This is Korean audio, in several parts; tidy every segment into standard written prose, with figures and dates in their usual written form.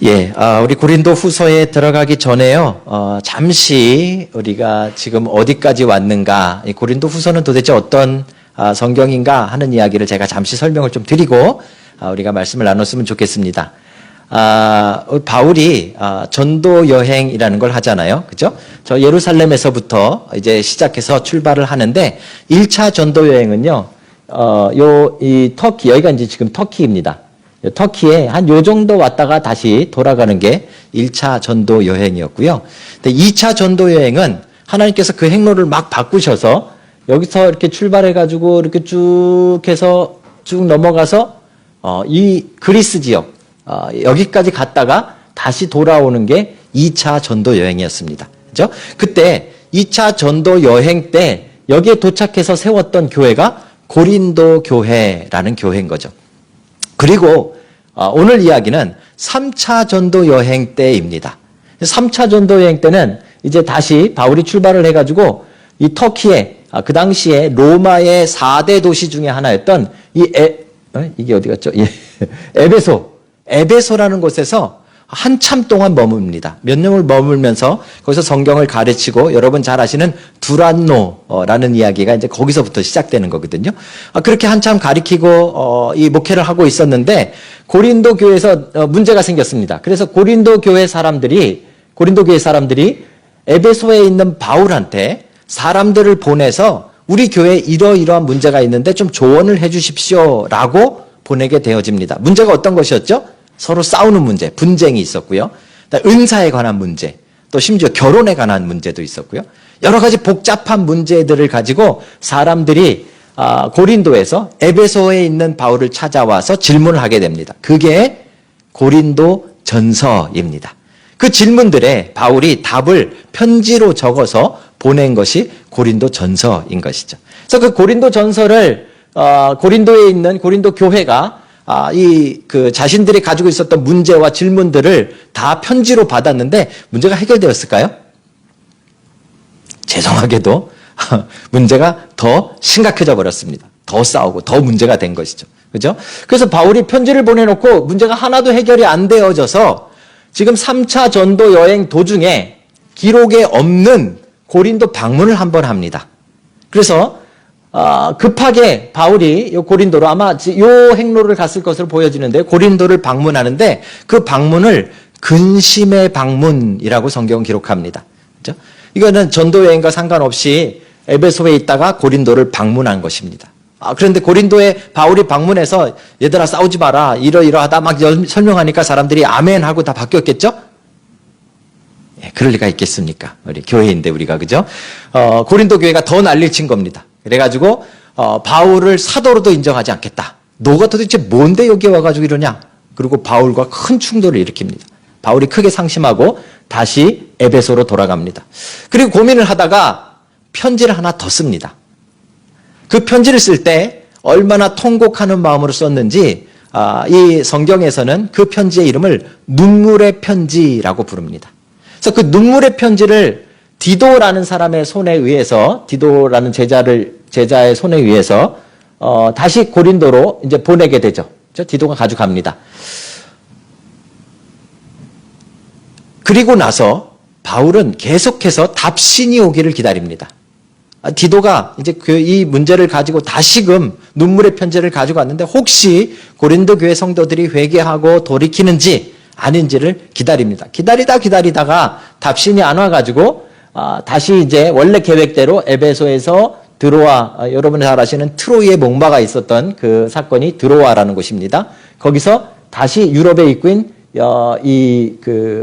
예, 우리 고린도 후서에 들어가기 전에요, 잠시 우리가 지금 어디까지 왔는가, 이 고린도 후서는 도대체 어떤 성경인가 하는 이야기를 제가 잠시 설명을 좀 드리고, 우리가 말씀을 나눴으면 좋겠습니다. 바울이 전도 여행이라는 걸 하잖아요. 그죠? 저 예루살렘에서부터 이제 시작해서 출발을 하는데, 1차 전도 여행은요, 이 터키, 여기가 이제 지금 터키입니다. 터키에 한 요 정도 왔다가 다시 돌아가는 게 1차 전도 여행이었고요. 근데 2차 전도 여행은 하나님께서 그 행로를 막 바꾸셔서 여기서 이렇게 출발해가지고 이렇게 쭉 해서 쭉 넘어가서 이 그리스 지역, 여기까지 갔다가 다시 돌아오는 게 2차 전도 여행이었습니다. 그죠? 그때 2차 전도 여행 때 여기에 도착해서 세웠던 교회가 고린도 교회라는 교회인 거죠. 그리고 오늘 이야기는 3차 전도 여행 때입니다. 3차 전도 여행 때는 이제 다시 바울이 출발을 해가지고 이 터키에 그 당시에 로마의 4대 도시 중에 하나였던 이게 어디 갔죠? 예. 에베소라는 곳에서 한참 동안 머뭅니다. 몇 년을 머물면서 거기서 성경을 가르치고 여러분 잘 아시는 두란노라는 이야기가 이제 거기서부터 시작되는 거거든요. 그렇게 한참 가르치고 이 목회를 하고 있었는데 고린도 교회에서 문제가 생겼습니다. 그래서 고린도 교회 사람들이 에베소에 있는 바울한테 사람들을 보내서 우리 교회에 이러이러한 문제가 있는데 좀 조언을 해 주십시오라고 보내게 되어집니다. 문제가 어떤 것이었죠? 서로 싸우는 문제, 분쟁이 있었고요. 은사에 관한 문제, 또 심지어 결혼에 관한 문제도 있었고요. 여러 가지 복잡한 문제들을 가지고 사람들이 고린도에서 에베소에 있는 바울을 찾아와서 질문을 하게 됩니다. 그게 고린도 전서입니다. 그 질문들에 바울이 답을 편지로 적어서 보낸 것이 고린도 전서인 것이죠. 그래서 그 고린도 전서를 고린도에 있는 고린도 교회가 자신들이 가지고 있었던 문제와 질문들을 다 편지로 받았는데 문제가 해결되었을까요? 죄송하게도 문제가 더 심각해져 버렸습니다. 더 싸우고 더 문제가 된 것이죠. 그죠? 그래서 바울이 편지를 보내놓고 문제가 하나도 해결이 안 되어져서 지금 3차 전도 여행 도중에 기록에 없는 고린도 방문을 한번 합니다. 그래서 급하게 바울이 고린도로 아마 요 행로를 갔을 것으로 보여지는데 고린도를 방문하는데 그 방문을 근심의 방문이라고 성경은 기록합니다. 그렇죠? 이거는 전도 여행과 상관없이 에베소에 있다가 고린도를 방문한 것입니다. 그런데 고린도에 바울이 방문해서 얘들아 싸우지 마라 이러이러하다 막 설명하니까 사람들이 아멘 하고 다 바뀌었겠죠? 예, 그럴 리가 있겠습니까? 우리 교회인데 우리가 그죠? 고린도 교회가 더 난리를 친 겁니다. 그래가지고 바울을 사도로도 인정하지 않겠다. 너가 도대체 뭔데 여기 와가지고 이러냐? 그리고 바울과 큰 충돌을 일으킵니다. 바울이 크게 상심하고 다시 에베소로 돌아갑니다. 그리고 고민을 하다가 편지를 하나 더 씁니다. 그 편지를 쓸 때 얼마나 통곡하는 마음으로 썼는지 이 성경에서는 그 편지의 이름을 눈물의 편지라고 부릅니다. 그래서 그 눈물의 편지를 디도라는 사람의 손에 의해서 디도라는 제자의 손에 의해서 다시 고린도로 이제 보내게 되죠. 디도가 가져갑니다. 그리고 나서 바울은 계속해서 답신이 오기를 기다립니다. 디도가 이제 이 문제를 가지고 다시금 눈물의 편지를 가지고 왔는데 혹시 고린도 교회 성도들이 회개하고 돌이키는지 아닌지를 기다립니다. 기다리다가 답신이 안 와가지고 다시 이제 원래 계획대로 에베소에서 드로아, 여러분 잘 아시는 트로이의 목마가 있었던 그 사건이 드로아라는 곳입니다. 거기서 다시 유럽에 입구인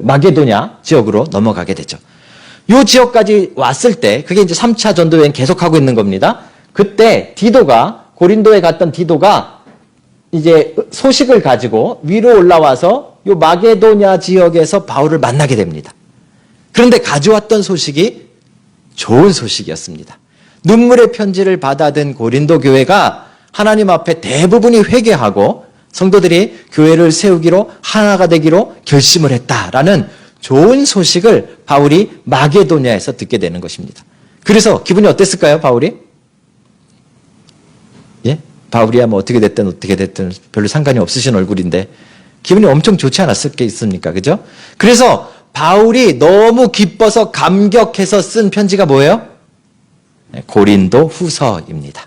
마게도냐 지역으로 넘어가게 되죠. 이 지역까지 왔을 때 그게 이제 3차 전도 여행 계속하고 있는 겁니다. 그때 고린도에 갔던 디도가 이제 소식을 가지고 위로 올라와서 이 마게도냐 지역에서 바울을 만나게 됩니다. 그런데 가져왔던 소식이 좋은 소식이었습니다. 눈물의 편지를 받아든 고린도 교회가 하나님 앞에 대부분이 회개하고 성도들이 교회를 세우기로 하나가 되기로 결심을 했다라는 좋은 소식을 바울이 마게도냐에서 듣게 되는 것입니다. 그래서 기분이 어땠을까요, 바울이? 예? 바울이야 뭐 어떻게 됐든 별로 상관이 없으신 얼굴인데 기분이 엄청 좋지 않았겠습니까? 그죠? 그래서 바울이 너무 기뻐서 감격해서 쓴 편지가 뭐예요? 고린도 후서입니다.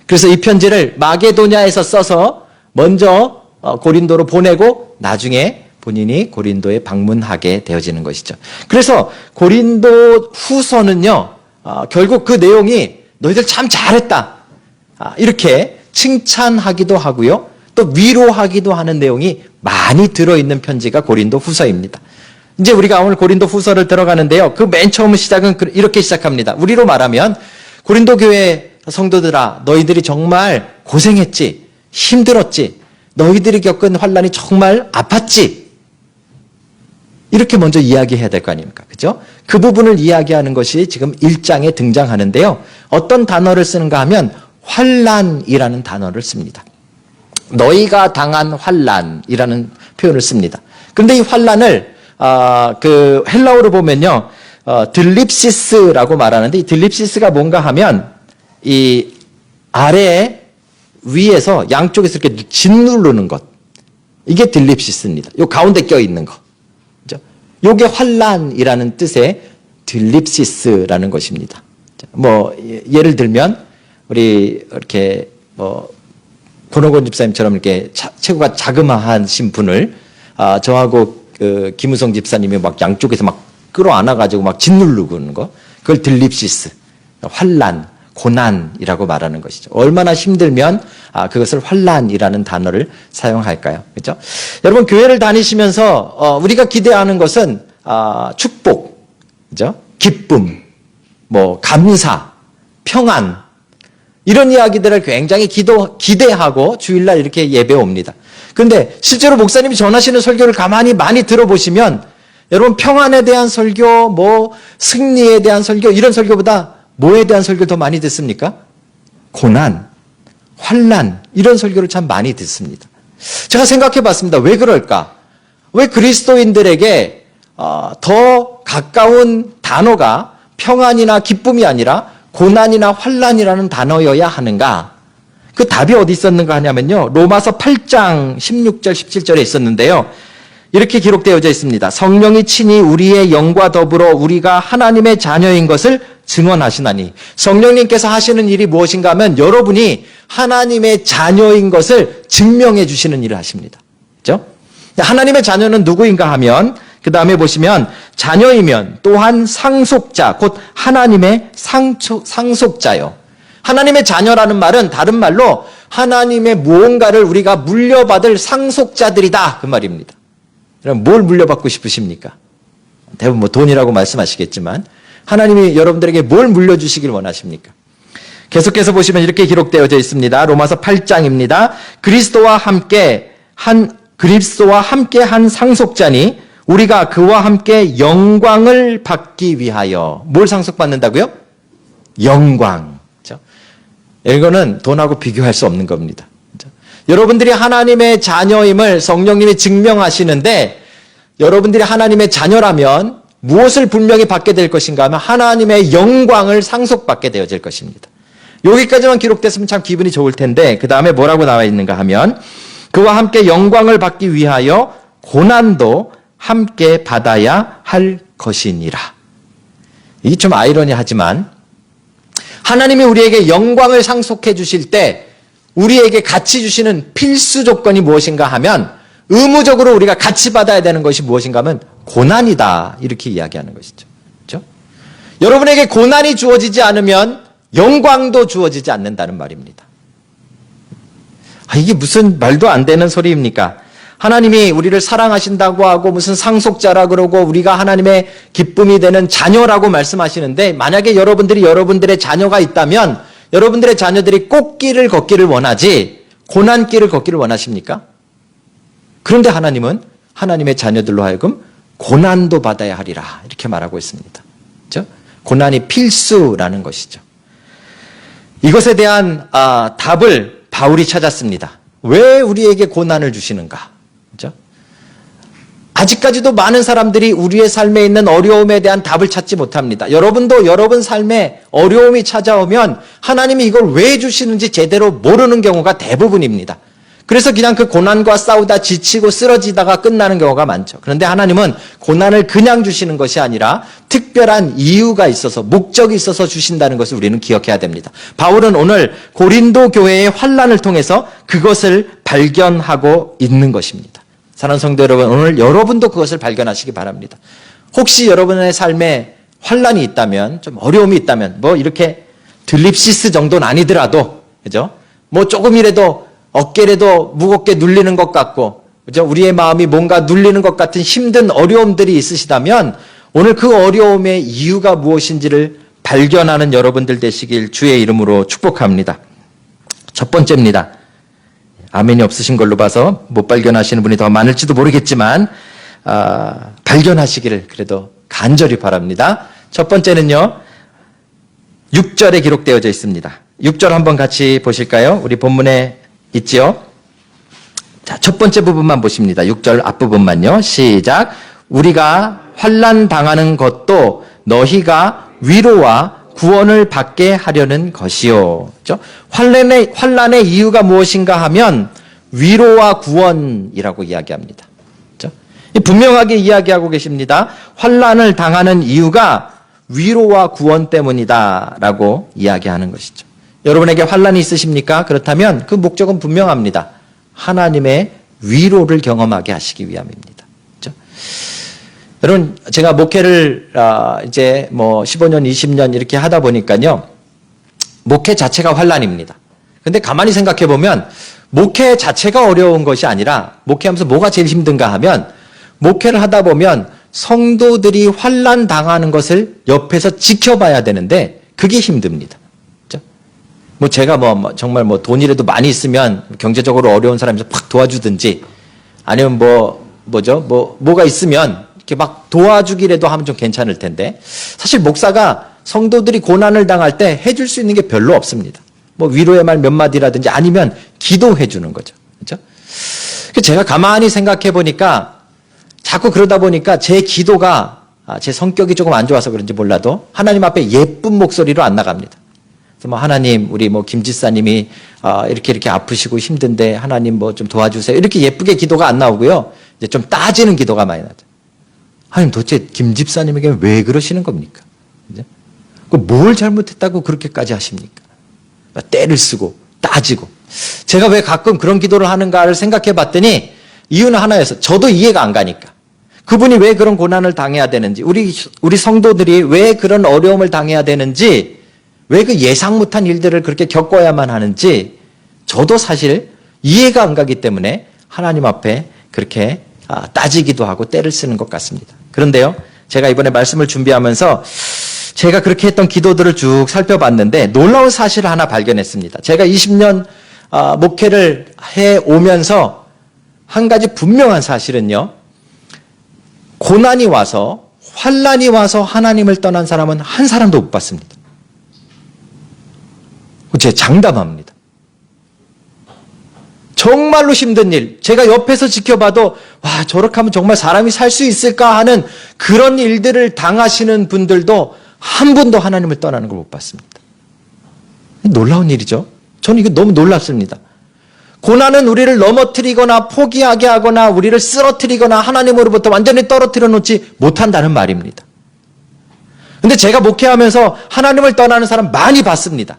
그래서 이 편지를 마게도냐에서 써서 먼저 고린도로 보내고 나중에 본인이 고린도에 방문하게 되어지는 것이죠. 그래서 고린도 후서는요, 결국 그 내용이 너희들 참 잘했다, 이렇게 칭찬하기도 하고요, 또 위로하기도 하는 내용이 많이 들어있는 편지가 고린도 후서입니다. 이제 우리가 오늘 고린도 후서를 들어가는데요, 그 맨 처음 시작은 이렇게 시작합니다. 우리로 말하면 고린도 교회 성도들아, 너희들이 정말 고생했지, 힘들었지, 너희들이 겪은 환난이 정말 아팠지, 이렇게 먼저 이야기해야 될 거 아닙니까? 그죠? 그 부분을 이야기하는 것이 지금 1장에 등장하는데요. 어떤 단어를 쓰는가 하면 환난이라는 단어를 씁니다. 너희가 당한 환난이라는 표현을 씁니다. 그런데 이 환난을 그 헬라어로 보면요, 들립시스라고 말하는데, 이 들립시스가 뭔가 하면 이 아래 위에서 양쪽에서 이렇게 짓누르는 것, 이게 들립시스입니다. 요 가운데 껴 있는 거, 그죠? 요게 환난이라는 뜻의 들립시스라는 것입니다. 뭐 예를 들면 우리 이렇게 뭐 권호건 집사님처럼 이렇게 체구가 자그마하신 분을 저하고 그 김우성 집사님이 막 양쪽에서 막 끌어안아가지고 막 짓누르고 그러는 거, 그걸 들립시스, 환난, 고난이라고 말하는 것이죠. 얼마나 힘들면 그것을 환난이라는 단어를 사용할까요? 그렇죠? 여러분, 교회를 다니시면서 우리가 기대하는 것은 축복, 그죠? 기쁨, 뭐 감사, 평안, 이런 이야기들을 굉장히 기대하고 주일날 이렇게 예배 옵니다. 그런데 실제로 목사님이 전하시는 설교를 가만히 많이 들어보시면 여러분, 평안에 대한 설교, 뭐 승리에 대한 설교, 이런 설교보다 뭐에 대한 설교를 더 많이 듣습니까? 고난, 환난, 이런 설교를 참 많이 듣습니다. 제가 생각해 봤습니다. 왜 그럴까? 왜 그리스도인들에게 더 가까운 단어가 평안이나 기쁨이 아니라 고난이나 환난이라는 단어여야 하는가? 그 답이 어디 있었는가 하냐면요, 로마서 8장 16절 17절에 있었는데요, 이렇게 기록되어져 있습니다. 성령이 친히 우리의 영과 더불어 우리가 하나님의 자녀인 것을 증언하시나니. 성령님께서 하시는 일이 무엇인가 하면 여러분이 하나님의 자녀인 것을 증명해 주시는 일을 하십니다. 그렇죠? 하나님의 자녀는 누구인가 하면 그 다음에 보시면 자녀이면 또한 상속자, 곧 하나님의 상속자요. 하나님의 자녀라는 말은 다른 말로 하나님의 무언가를 우리가 물려받을 상속자들이다, 그 말입니다. 그럼 뭘 물려받고 싶으십니까? 대부분 뭐 돈이라고 말씀하시겠지만 하나님이 여러분들에게 뭘 물려주시길 원하십니까? 계속해서 보시면 이렇게 기록되어져 있습니다. 로마서 8장입니다. 그리스도와 함께 한 상속자니 우리가 그와 함께 영광을 받기 위하여. 뭘 상속받는다고요? 영광. 그렇죠? 이거는 돈하고 비교할 수 없는 겁니다. 그렇죠? 여러분들이 하나님의 자녀임을 성령님이 증명하시는데, 여러분들이 하나님의 자녀라면 무엇을 분명히 받게 될 것인가 하면 하나님의 영광을 상속받게 되어질 것입니다. 여기까지만 기록됐으면 참 기분이 좋을 텐데, 그 다음에 뭐라고 나와 있는가 하면 그와 함께 영광을 받기 위하여 고난도 함께 받아야 할 것이니라. 이게 좀 아이러니하지만 하나님이 우리에게 영광을 상속해 주실 때 우리에게 같이 주시는 필수 조건이 무엇인가 하면, 의무적으로 우리가 같이 받아야 되는 것이 무엇인가 하면 고난이다, 이렇게 이야기하는 것이죠. 그렇죠? 여러분에게 고난이 주어지지 않으면 영광도 주어지지 않는다는 말입니다. 이게 무슨 말도 안 되는 소리입니까? 하나님이 우리를 사랑하신다고 하고 무슨 상속자라 그러고 우리가 하나님의 기쁨이 되는 자녀라고 말씀하시는데, 만약에 여러분들이 여러분들의 자녀가 있다면 여러분들의 자녀들이 꽃길을 걷기를 원하지 고난길을 걷기를 원하십니까? 그런데 하나님은 하나님의 자녀들로 하여금 고난도 받아야 하리라, 이렇게 말하고 있습니다. 그렇죠? 고난이 필수라는 것이죠. 이것에 대한 답을 바울이 찾았습니다. 왜 우리에게 고난을 주시는가? 그렇죠? 아직까지도 많은 사람들이 우리의 삶에 있는 어려움에 대한 답을 찾지 못합니다. 여러분도 여러분 삶에 어려움이 찾아오면 하나님이 이걸 왜 주시는지 제대로 모르는 경우가 대부분입니다. 그래서 그냥 그 고난과 싸우다 지치고 쓰러지다가 끝나는 경우가 많죠. 그런데 하나님은 고난을 그냥 주시는 것이 아니라 특별한 이유가 있어서, 목적이 있어서 주신다는 것을 우리는 기억해야 됩니다. 바울은 오늘 고린도 교회의 환난을 통해서 그것을 발견하고 있는 것입니다. 사랑하는 성도 여러분, 오늘 여러분도 그것을 발견하시기 바랍니다. 혹시 여러분의 삶에 환난이 있다면, 좀 어려움이 있다면, 뭐 이렇게 들립시스 정도는 아니더라도, 그죠? 뭐 조금이라도 어깨라도 무겁게 눌리는 것 같고, 그죠? 우리의 마음이 뭔가 눌리는 것 같은 힘든 어려움들이 있으시다면, 오늘 그 어려움의 이유가 무엇인지를 발견하는 여러분들 되시길 주의 이름으로 축복합니다. 첫 번째입니다. 아멘이 없으신 걸로 봐서 못 발견하시는 분이 더 많을지도 모르겠지만, 발견하시기를 그래도 간절히 바랍니다. 첫 번째는요, 6절에 기록되어져 있습니다. 6절 한번 같이 보실까요? 우리 본문에 있지요? 자, 첫 번째 부분만 보십니다. 6절 앞부분만요. 시작. 우리가 환난 당하는 것도 너희가 위로와 구원을 받게 하려는 것이요. 그렇죠? 환난의 이유가 무엇인가 하면 위로와 구원이라고 이야기합니다. 그렇죠? 분명하게 이야기하고 계십니다. 환난을 당하는 이유가 위로와 구원 때문이다라고 이야기하는 것이죠. 여러분에게 환난이 있으십니까? 그렇다면 그 목적은 분명합니다. 하나님의 위로를 경험하게 하시기 위함입니다. 그렇죠? 여러분, 제가 목회를 이제 뭐 15년, 20년 이렇게 하다 보니까요, 목회 자체가 환난입니다. 근데 가만히 생각해 보면 목회 자체가 어려운 것이 아니라, 목회하면서 뭐가 제일 힘든가 하면, 목회를 하다 보면 성도들이 환난 당하는 것을 옆에서 지켜봐야 되는데 그게 힘듭니다. 그렇죠? 뭐 제가 정말 돈이라도 많이 있으면 경제적으로 어려운 사람이 팍 도와주든지, 아니면 뭐가 있으면 이렇게 막 도와주기라도 하면 좀 괜찮을 텐데, 사실 목사가 성도들이 고난을 당할 때 해줄 수 있는 게 별로 없습니다. 뭐 위로의 말 몇 마디라든지 아니면 기도해 주는 거죠. 그렇죠? 제가 가만히 생각해 보니까 자꾸 그러다 보니까 제 기도가, 제 성격이 조금 안 좋아서 그런지 몰라도 하나님 앞에 예쁜 목소리로 안 나갑니다. 그래서 하나님, 우리 김 지사님이 이렇게 아프시고 힘든데 하나님 좀 도와주세요. 이렇게 예쁘게 기도가 안 나오고요. 이제 좀 따지는 기도가 많이 나죠. 하나님, 도대체 김 집사님에게 왜 그러시는 겁니까? 뭘 잘못했다고 그렇게까지 하십니까? 때를 쓰고 따지고. 제가 왜 가끔 그런 기도를 하는가를 생각해 봤더니 이유는 하나여서 저도 이해가 안 가니까. 그분이 왜 그런 고난을 당해야 되는지, 우리 성도들이 왜 그런 어려움을 당해야 되는지, 왜 그 예상 못한 일들을 그렇게 겪어야만 하는지 저도 사실 이해가 안 가기 때문에 하나님 앞에 그렇게 따지기도 하고 때를 쓰는 것 같습니다. 그런데요, 제가 이번에 말씀을 준비하면서 제가 그렇게 했던 기도들을 쭉 살펴봤는데 놀라운 사실을 하나 발견했습니다. 제가 20년 목회를 해오면서 한 가지 분명한 사실은요, 고난이 와서, 환난이 와서 하나님을 떠난 사람은 한 사람도 못 봤습니다. 제가 장담합니다. 정말로 힘든 일, 제가 옆에서 지켜봐도 와, 저렇게 하면 정말 사람이 살 수 있을까 하는 그런 일들을 당하시는 분들도 한 분도 하나님을 떠나는 걸 못 봤습니다. 놀라운 일이죠. 저는 이거 너무 놀랍습니다. 고난은 우리를 넘어뜨리거나 포기하게 하거나 우리를 쓰러뜨리거나 하나님으로부터 완전히 떨어뜨려 놓지 못한다는 말입니다. 근데 제가 목회하면서 하나님을 떠나는 사람 많이 봤습니다.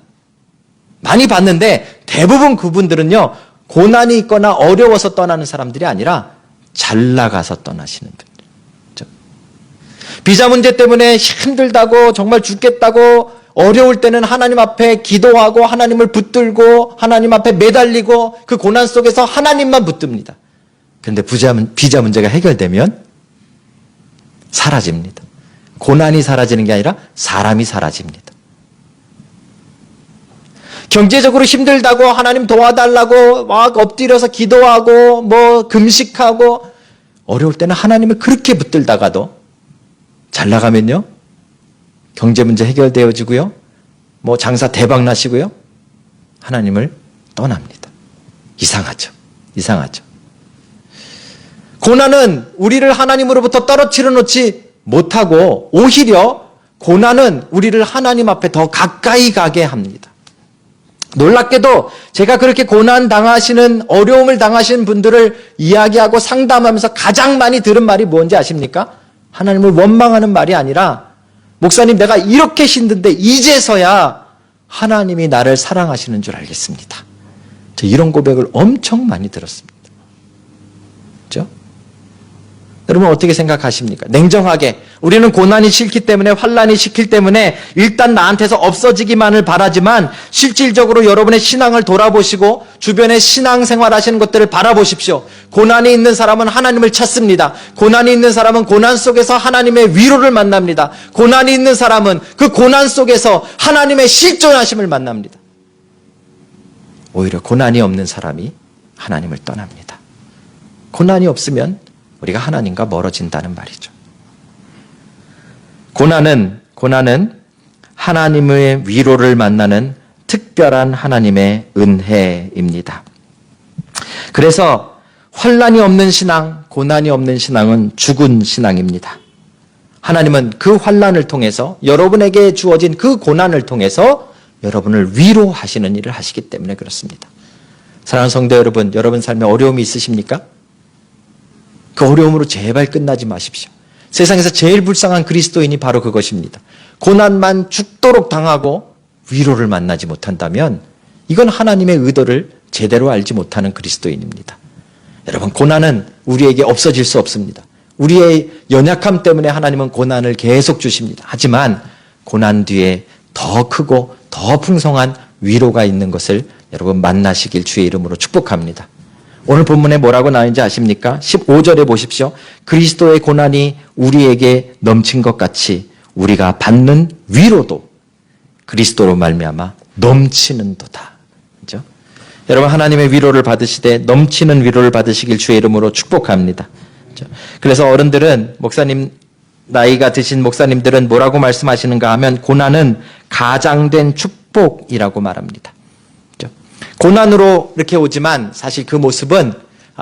많이 봤는데 대부분 그분들은요, 고난이 있거나 어려워서 떠나는 사람들이 아니라 잘 나가서 떠나시는 분들. 그렇죠? 비자 문제 때문에 힘들다고, 정말 죽겠다고 어려울 때는 하나님 앞에 기도하고 하나님을 붙들고 하나님 앞에 매달리고 그 고난 속에서 하나님만 붙듭니다. 그런데 비자 문제가 해결되면 사라집니다. 고난이 사라지는 게 아니라 사람이 사라집니다. 경제적으로 힘들다고 하나님 도와달라고 막 엎드려서 기도하고 금식하고 어려울 때는 하나님을 그렇게 붙들다가도 잘 나가면요, 경제 문제 해결되어지고요, 장사 대박 나시고요, 하나님을 떠납니다. 이상하죠. 이상하죠. 고난은 우리를 하나님으로부터 떨어뜨려 놓지 못하고 오히려 고난은 우리를 하나님 앞에 더 가까이 가게 합니다. 놀랍게도 제가 그렇게 고난 당하시는, 어려움을 당하시는 분들을 이야기하고 상담하면서 가장 많이 들은 말이 뭔지 아십니까? 하나님을 원망하는 말이 아니라, 목사님 내가 이렇게 힘든데 이제서야 하나님이 나를 사랑하시는 줄 알겠습니다. 저 이런 고백을 엄청 많이 들었습니다. 그렇죠? 여러분 어떻게 생각하십니까? 냉정하게 우리는 고난이 싫기 때문에, 환난이 싫기 때문에 일단 나한테서 없어지기만을 바라지만, 실질적으로 여러분의 신앙을 돌아보시고 주변의 신앙생활 하시는 것들을 바라보십시오. 고난이 있는 사람은 하나님을 찾습니다. 고난이 있는 사람은 고난 속에서 하나님의 위로를 만납니다. 고난이 있는 사람은 그 고난 속에서 하나님의 실존하심을 만납니다. 오히려 고난이 없는 사람이 하나님을 떠납니다. 고난이 없으면 우리가 하나님과 멀어진다는 말이죠. 고난은 하나님의 위로를 만나는 특별한 하나님의 은혜입니다. 그래서 환난이 없는 신앙, 고난이 없는 신앙은 죽은 신앙입니다. 하나님은 그 환난을 통해서, 여러분에게 주어진 그 고난을 통해서 여러분을 위로하시는 일을 하시기 때문에 그렇습니다. 사랑하는 성도 여러분, 여러분 삶에 어려움이 있으십니까? 그 어려움으로 제발 끝나지 마십시오. 세상에서 제일 불쌍한 그리스도인이 바로 그것입니다. 고난만 죽도록 당하고 위로를 만나지 못한다면 이건 하나님의 의도를 제대로 알지 못하는 그리스도인입니다. 여러분, 고난은 우리에게 없어질 수 없습니다. 우리의 연약함 때문에 하나님은 고난을 계속 주십니다. 하지만 고난 뒤에 더 크고 더 풍성한 위로가 있는 것을 여러분 만나시길 주의 이름으로 축복합니다. 오늘 본문에 뭐라고 나오는지 아십니까? 15절에 보십시오. 그리스도의 고난이 우리에게 넘친 것 같이 우리가 받는 위로도 그리스도로 말미암아 넘치는도다. 그렇죠? 여러분, 하나님의 위로를 받으시되 넘치는 위로를 받으시길 주의 이름으로 축복합니다. 그렇죠? 그래서 어른들은, 목사님, 나이가 드신 목사님들은 뭐라고 말씀하시는가 하면 고난은 가장된 축복이라고 말합니다. 고난으로 이렇게 오지만 사실 그 모습은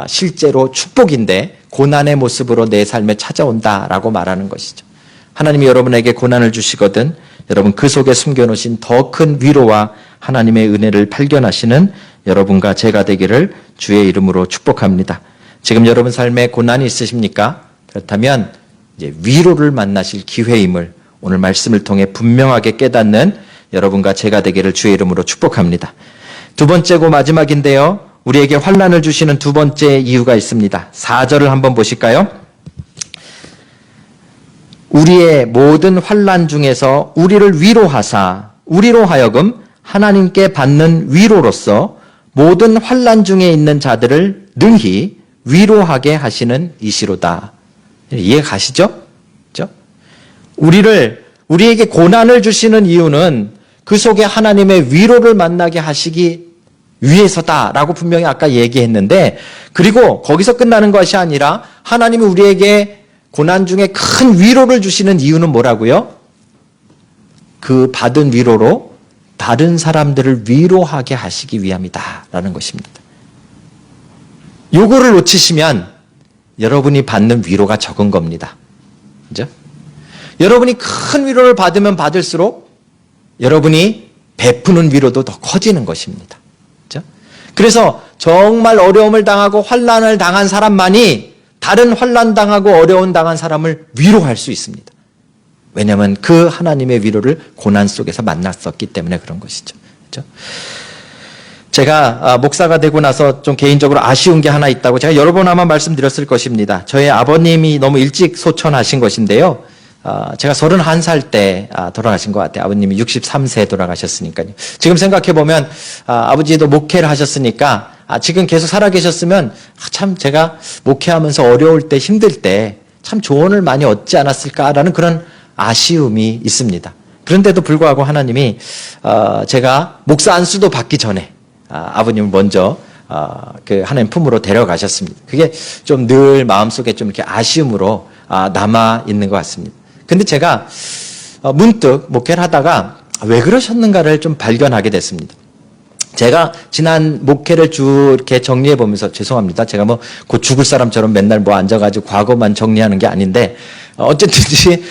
실제로 축복인데 고난의 모습으로 내 삶에 찾아온다라고 말하는 것이죠. 하나님이 여러분에게 고난을 주시거든 여러분 그 속에 숨겨놓으신 더 큰 위로와 하나님의 은혜를 발견하시는 여러분과 제가 되기를 주의 이름으로 축복합니다. 지금 여러분 삶에 고난이 있으십니까? 그렇다면 이제 위로를 만나실 기회임을 오늘 말씀을 통해 분명하게 깨닫는 여러분과 제가 되기를 주의 이름으로 축복합니다. 두 번째고 마지막인데요. 우리에게 환난을 주시는 두 번째 이유가 있습니다. 4절을 한번 보실까요? 우리의 모든 환난 중에서 우리를 위로하사 우리로 하여금 하나님께 받는 위로로서 모든 환난 중에 있는 자들을 능히 위로하게 하시는 이시로다. 이해 가시죠? 그렇죠? 우리에게 고난을 주시는 이유는 그 속에 하나님의 위로를 만나게 하시기 위해서다라고 분명히 아까 얘기했는데, 그리고 거기서 끝나는 것이 아니라 하나님이 우리에게 고난 중에 큰 위로를 주시는 이유는 뭐라고요? 그 받은 위로로 다른 사람들을 위로하게 하시기 위함이다라는 것입니다. 요거를 놓치시면 여러분이 받는 위로가 적은 겁니다. 그죠? 여러분이 큰 위로를 받으면 받을수록 여러분이 베푸는 위로도 더 커지는 것입니다. 그죠? 그래서 정말 어려움을 당하고 환난을 당한 사람만이 다른 환난 당하고 어려움 당한 사람을 위로할 수 있습니다. 왜냐하면 그 하나님의 위로를 고난 속에서 만났었기 때문에 그런 것이죠. 그죠? 제가 목사가 되고 나서 좀 개인적으로 아쉬운 게 하나 있다고 제가 여러 번 아마 말씀드렸을 것입니다. 저희 아버님이 너무 일찍 소천하신 것인데요. 제가 31살 때 돌아가신 것 같아요. 아버님이 63세 돌아가셨으니까요. 지금 생각해보면 아버지도 목회를 하셨으니까 지금 계속 살아계셨으면 참 제가 목회하면서 어려울 때 힘들 때 참 조언을 많이 얻지 않았을까라는 그런 아쉬움이 있습니다. 그런데도 불구하고 하나님이 제가 목사 안수도 받기 전에 아버님을 먼저 그 하나님 품으로 데려가셨습니다. 그게 좀 늘 마음속에 좀 이렇게 아쉬움으로 남아 있는 것 같습니다. 근데 제가 문득 목회를 하다가 왜 그러셨는가를 좀 발견하게 됐습니다. 제가 지난 목회를 쭉 이렇게 정리해 보면서, 죄송합니다. 제가 뭐 곧 죽을 사람처럼 맨날 뭐 앉아가지고 과거만 정리하는 게 아닌데, 어쨌든지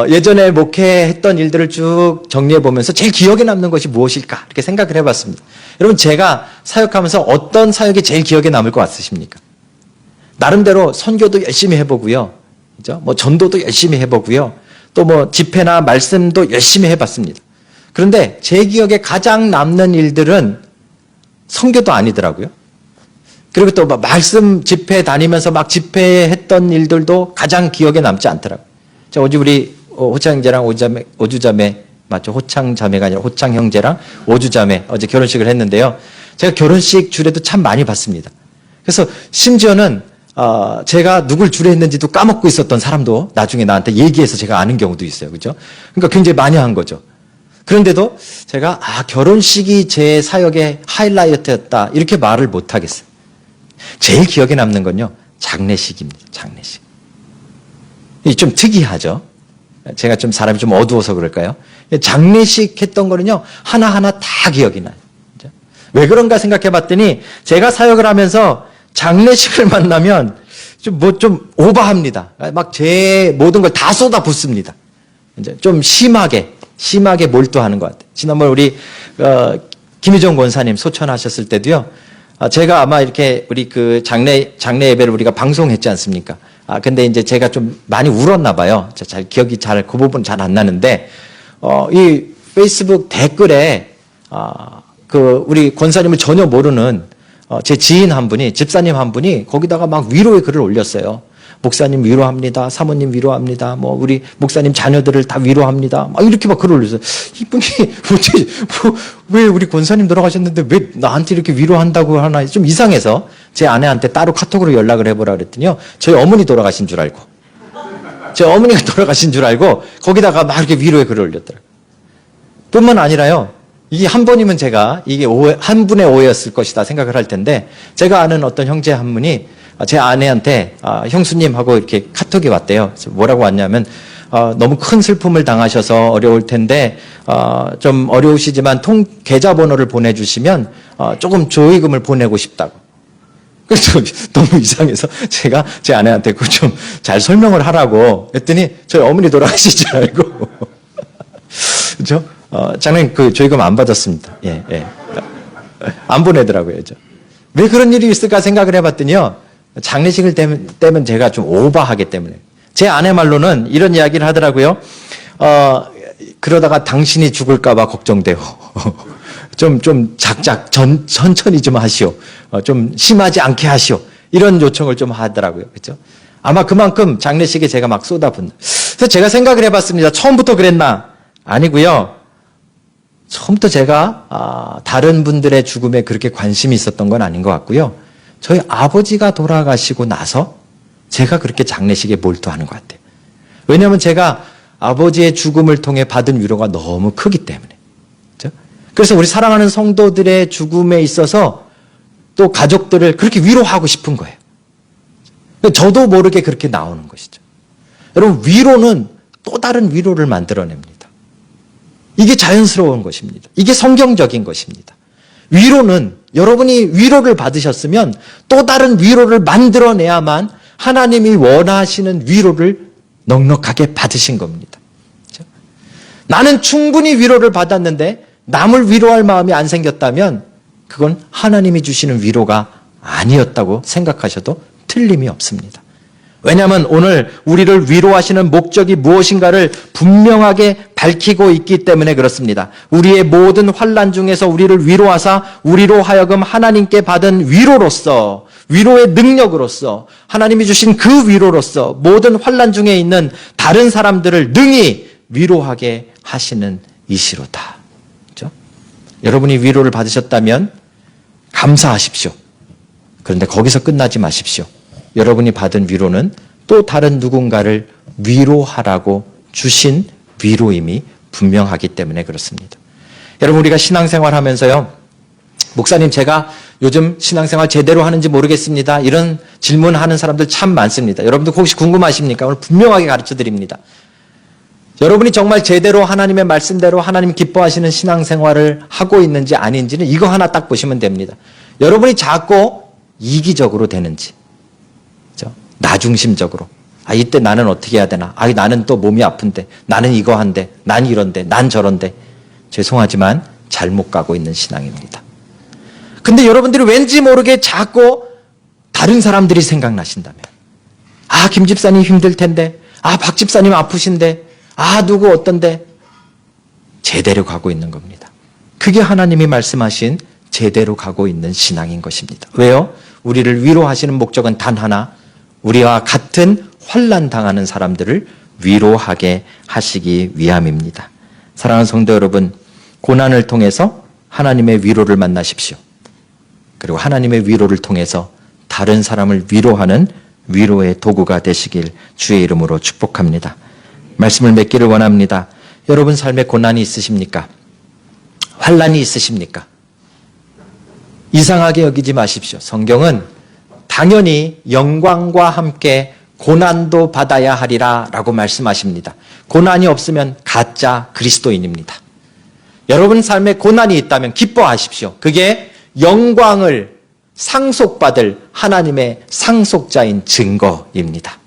예전에 목회했던 일들을 쭉 정리해 보면서 제일 기억에 남는 것이 무엇일까 이렇게 생각을 해봤습니다. 여러분 제가 사역하면서 어떤 사역이 제일 기억에 남을 것 같으십니까? 나름대로 선교도 열심히 해보고요, 그죠? 뭐 전도도 열심히 해보고요, 또 뭐 집회나 말씀도 열심히 해봤습니다. 그런데 제 기억에 가장 남는 일들은 선교도 아니더라고요. 그리고 또 말씀 집회 다니면서 막 집회했던 일들도 가장 기억에 남지 않더라고요. 자, 어제 우리 호창형제랑 오주자매, 맞죠? 호창자매가 아니라 호창형제랑 오주자매 어제 결혼식을 했는데요. 제가 결혼식 주례도 참 많이 봤습니다. 그래서 심지어는 제가 누굴 주례했는지도 까먹고 있었던 사람도 나중에 나한테 얘기해서 제가 아는 경우도 있어요. 그죠? 그러니까 굉장히 많이 한 거죠. 그런데도 제가 결혼식이 제 사역의 하이라이트였다 이렇게 말을 못 하겠어요. 제일 기억에 남는 건요, 장례식입니다. 장례식. 이게 좀 특이하죠. 제가 좀 사람이 좀 어두워서 그럴까요? 장례식 했던 거는요, 하나하나 다 기억이 나요. 왜 그런가 생각해 봤더니 제가 사역을 하면서 장례식을 만나면 좀 오버합니다. 막 제 모든 걸 다 쏟아 붓습니다. 이제 좀 심하게 몰두하는 것 같아요. 지난번 우리 김희정 권사님 소천하셨을 때도요, 제가 아마 이렇게 우리 그 장례 예배를 우리가 방송했지 않습니까? 근데 이제 제가 좀 많이 울었나 봐요. 잘 기억이 그 부분 잘 안 나는데, 이 페이스북 댓글에, 우리 권사님을 전혀 모르는, 제 지인 한 분이, 집사님 한 분이 거기다가 막 위로의 글을 올렸어요. 목사님 위로합니다. 사모님 위로합니다. 뭐, 우리 목사님 자녀들을 다 위로합니다. 막 이렇게 막 글을 올렸어요. 이분이, 왜 우리 권사님 돌아가셨는데 왜 나한테 이렇게 위로한다고 하나 좀 이상해서 제 아내한테 따로 카톡으로 연락을 해보라 그랬더니요. 저희 어머니 돌아가신 줄 알고. 제 어머니가 돌아가신 줄 알고 거기다가 막 이렇게 위로의 글을 올렸더라고요. 뿐만 아니라요. 이게 한 번이면 제가 이게 한 분의 오해였을 것이다 생각을 할 텐데, 제가 아는 어떤 형제 한 분이 제 아내한테 형수님하고 이렇게 카톡이 왔대요. 뭐라고 왔냐면 너무 큰 슬픔을 당하셔서 어려울 텐데 좀 어려우시지만 계좌번호를 보내주시면 조금 조의금을 보내고 싶다고. 그래서 너무 이상해서 제가 제 아내한테 그거 좀 잘 설명을 하라고 했더니 저희 어머니 돌아가실 줄 알고 그렇죠? 저는 그 조의금 안 받았습니다. 예. 안 보내더라고요. 왜 그런 일이 있을까 생각을 해봤더니요. 장례식을 때면 제가 좀 오버하기 때문에. 제 아내 말로는 이런 이야기를 하더라고요. 그러다가 당신이 죽을까봐 걱정돼요. 천천히 좀 하시오. 좀 심하지 않게 하시오. 이런 요청을 좀 하더라고요. 그렇죠? 아마 그만큼 장례식에 제가 막 쏟아붓는. 그래서 제가 생각을 해봤습니다. 처음부터 그랬나? 아니고요. 처음부터 제가 다른 분들의 죽음에 그렇게 관심이 있었던 건 아닌 것 같고요. 저희 아버지가 돌아가시고 나서 제가 그렇게 장례식에 몰두하는 것 같아요. 왜냐하면 제가 아버지의 죽음을 통해 받은 위로가 너무 크기 때문에. 그렇죠? 그래서 우리 사랑하는 성도들의 죽음에 있어서 또 가족들을 그렇게 위로하고 싶은 거예요. 저도 모르게 그렇게 나오는 것이죠. 여러분, 위로는 또 다른 위로를 만들어냅니다. 이게 자연스러운 것입니다. 이게 성경적인 것입니다. 위로는 여러분이 위로를 받으셨으면 또 다른 위로를 만들어내야만 하나님이 원하시는 위로를 넉넉하게 받으신 겁니다. 그렇죠? 나는 충분히 위로를 받았는데 남을 위로할 마음이 안 생겼다면 그건 하나님이 주시는 위로가 아니었다고 생각하셔도 틀림이 없습니다. 왜냐하면 오늘 우리를 위로하시는 목적이 무엇인가를 분명하게 밝히고 있기 때문에 그렇습니다. 우리의 모든 환난 중에서 우리를 위로하사 우리로 하여금 하나님께 받은 위로로서, 위로의 능력으로서, 하나님이 주신 그 위로로서 모든 환난 중에 있는 다른 사람들을 능히 위로하게 하시는 이시로다. 그렇죠? 여러분이 위로를 받으셨다면 감사하십시오. 그런데 거기서 끝나지 마십시오. 여러분이 받은 위로는 또 다른 누군가를 위로하라고 주신 위로임이 분명하기 때문에 그렇습니다. 여러분, 우리가 신앙생활 하면서요, 목사님 제가 요즘 신앙생활 제대로 하는지 모르겠습니다. 이런 질문하는 사람들 참 많습니다. 여러분들 혹시 궁금하십니까? 오늘 분명하게 가르쳐 드립니다. 여러분이 정말 제대로 하나님의 말씀대로 하나님 기뻐하시는 신앙생활을 하고 있는지 아닌지는 이거 하나 딱 보시면 됩니다. 여러분이 자꾸 이기적으로 되는지, 나 중심적으로, 이때 나는 어떻게 해야 되나? 나는 또 몸이 아픈데, 나는 이거 한데, 난 이런데, 난 저런데. 죄송하지만 잘못 가고 있는 신앙입니다. 근데 여러분들이 왠지 모르게 자꾸 다른 사람들이 생각나신다면, 김 집사님 힘들 텐데, 박 집사님 아프신데, 누구 어떤데, 제대로 가고 있는 겁니다. 그게 하나님이 말씀하신 제대로 가고 있는 신앙인 것입니다. 왜요? 우리를 위로하시는 목적은 단 하나, 우리와 같은 환난 당하는 사람들을 위로하게 하시기 위함입니다. 사랑하는 성도 여러분, 고난을 통해서 하나님의 위로를 만나십시오. 그리고 하나님의 위로를 통해서 다른 사람을 위로하는 위로의 도구가 되시길 주의 이름으로 축복합니다. 말씀을 맺기를 원합니다. 여러분 삶에 고난이 있으십니까? 환난이 있으십니까? 이상하게 여기지 마십시오. 성경은 당연히 영광과 함께 고난도 받아야 하리라 라고 말씀하십니다. 고난이 없으면 가짜 그리스도인입니다. 여러분 삶에 고난이 있다면 기뻐하십시오. 그게 영광을 상속받을 하나님의 상속자인 증거입니다.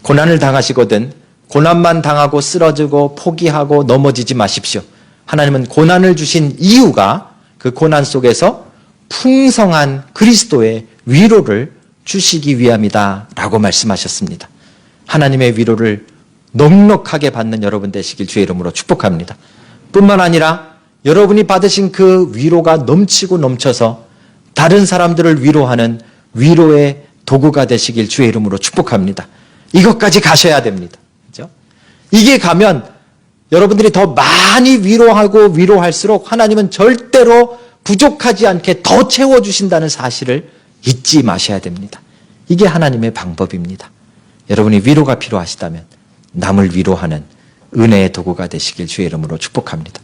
고난을 당하시거든 고난만 당하고 쓰러지고 포기하고 넘어지지 마십시오. 하나님은 고난을 주신 이유가 그 고난 속에서 풍성한 그리스도의 위로를 주시기 위함이다 라고 말씀하셨습니다. 하나님의 위로를 넉넉하게 받는 여러분 되시길 주의 이름으로 축복합니다. 뿐만 아니라 여러분이 받으신 그 위로가 넘치고 넘쳐서 다른 사람들을 위로하는 위로의 도구가 되시길 주의 이름으로 축복합니다. 이것까지 가셔야 됩니다. 그렇죠? 이게 가면 여러분들이 더 많이 위로하고 위로할수록 하나님은 절대로 부족하지 않게 더 채워주신다는 사실을 잊지 마셔야 됩니다. 이게 하나님의 방법입니다. 여러분이 위로가 필요하시다면 남을 위로하는 은혜의 도구가 되시길 주의 이름으로 축복합니다.